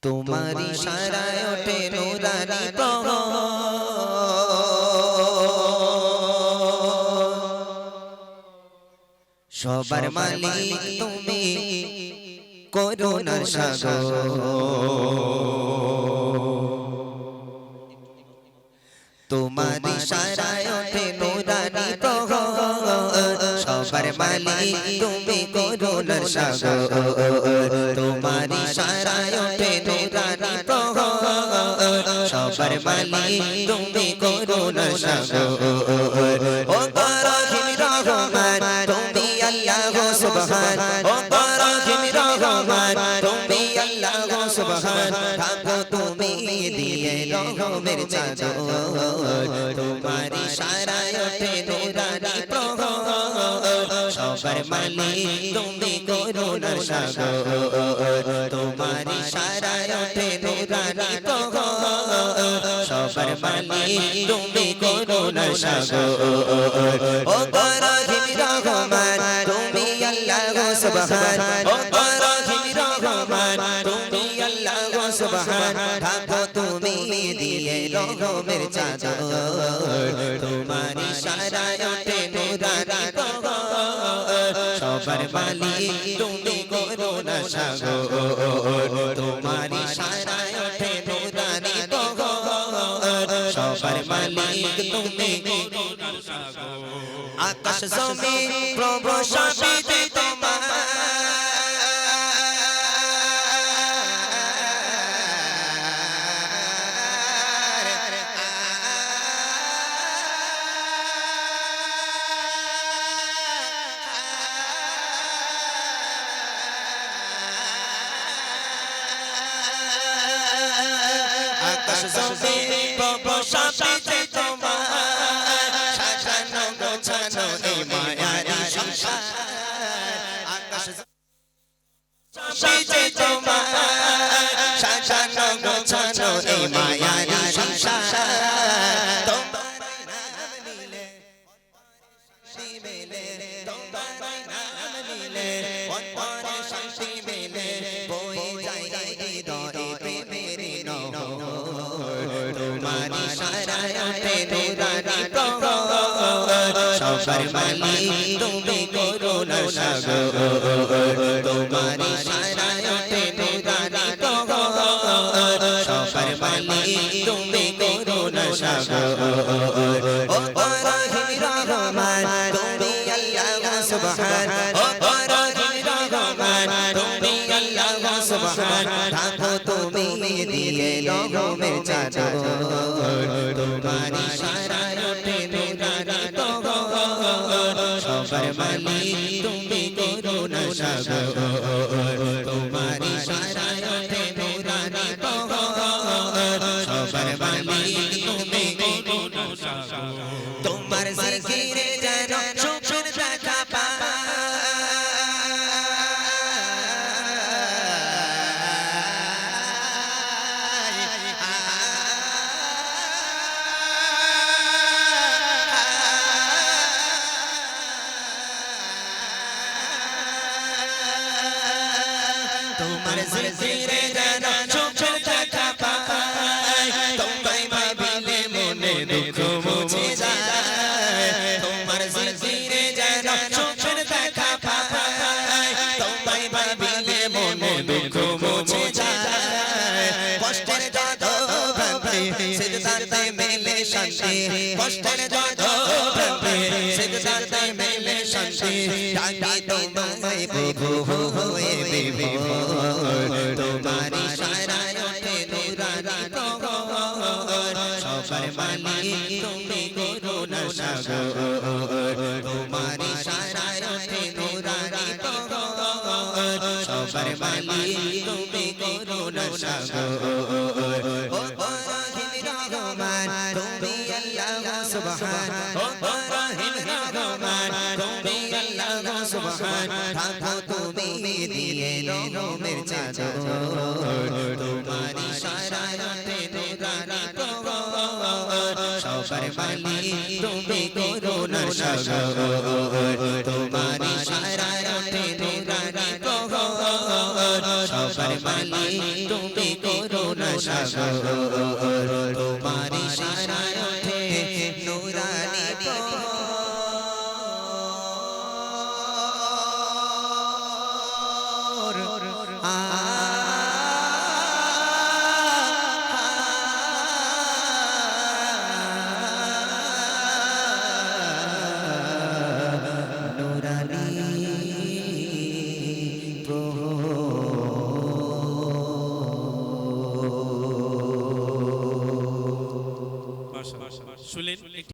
তোমারি ইশারায় ওঠে নূরানি প্রভাত সবার মালিক তুমি করুণার সাগর তোমার ইশারায় ওঠে নূরানি প্রভাত সবার মালিক তুমি করুণার সাগর তোমার ইশারায় ওঠে নূরানি প্রভাত সবার মালিক তুমি করুণার সাগর ও রহিম রহমান তুমি আল্লাহ সুবহান ও রহিম রহমান তুমি আল্লাহ সুবহান থাকো তুমি দিয়ে রহমের চাদর তোমার ইশারায় ওঠে নূরানি প্রভাত সবার মালিক তুমি করুণার সাগর তোমার ইশারায় ওঠে নূরানি প্রভাত সবার মালিক তুমি করুণার সাগর ও রহিম রহমান তুমি আল্লাহ সুবহান ও রহিম রহমান তুমি আল্লাহ সুবহান থাকো তুমি দিয়ে রহমের চাদর তোমার ইশারায় ওঠে নূরানি প্রভাত সবার মালিক তুমি করুণার সাগর তোমার ইশারায় ওঠে নূরানি প্রভাত সবার মালিক তুমি করুণার সাগর আকাশ জমিন প্রভাসিত তোমার আকাশ জমিন প্রভাসিত তোমার সাজানো গোছানো এই মায়ারি সংসার আকাশ জমিন তোমার সাজানো গোছানো এই মায়ারি সংসার তোমার নাম নিলে শান্তি মেলে তোমার নাম নিলে অন্তরে শান্তি মেলে বয়ে যায় হৃদয়ে প্রেমের নহর তোমার ইশারায় ওঠে নূরানি প্রভাত সবার মালিক তুমি করুণার সাগর তোমার ইশারায় ওঠে নূরানি প্রভাত সবার মালিক তুমি করুণার সাগর ও রহিম রহমান তুমি আল্লাহ সুবহান ও রহিম রহমান তুমি আল্লাহ সুবহান থাকো তুমি দিয়ে রহমের চাদর তোমার ইশারায় ওঠে নূরানি প্রভাত সবার মালিক তুমি করুণার সাগর তোমার ইশারায় ওঠে নূরানি প্রভাত সবার মালিক তুমি করুণার সাগর তোমার জিকিরে যেন সুখের দেখা পায় তোমার জিকিরে যেন সুখের দেখা পায় তোমায় ভাবিলে মনে দুঃখ মুছে যায় তোমার জিকিরে যেন সুখের দেখা পায় তোমায় ভাবিলে মনে দুঃখ মুছে যায় কষ্টের যত ভ্রান্তি সিজদাতে মেলে শান্তি কষ্টের যত ভ্রান্তি সিজদাতে মেলে শান্তি ডাকি তোমায় প্রভু হয়ে বিভোর তোমার ইশারায় ওঠে নূরানি প্রভাত সবার মালিক তুমি করুণার সাগর তোমার ইশারায় ওঠে নূরানি প্রভাত সবার মালিক তুমি করুণার সাগর ও রহিম রহমান তুমি আল্লাহ সুবহান ও রহিম রহমান তুমি আল্লাহ সুবহান থাকো তুমি দিয়ে রহমের চাদর তোমার ইশারায় ওঠে নূরানি প্রভাত সবার মালিক তুমি করুণার সাগর তোমার ইশারায় ওঠে নূরানি প্রভাত সবার মালিক তুমি সাগর তোমার ইশারায় ওঠে নূরানি নূরানি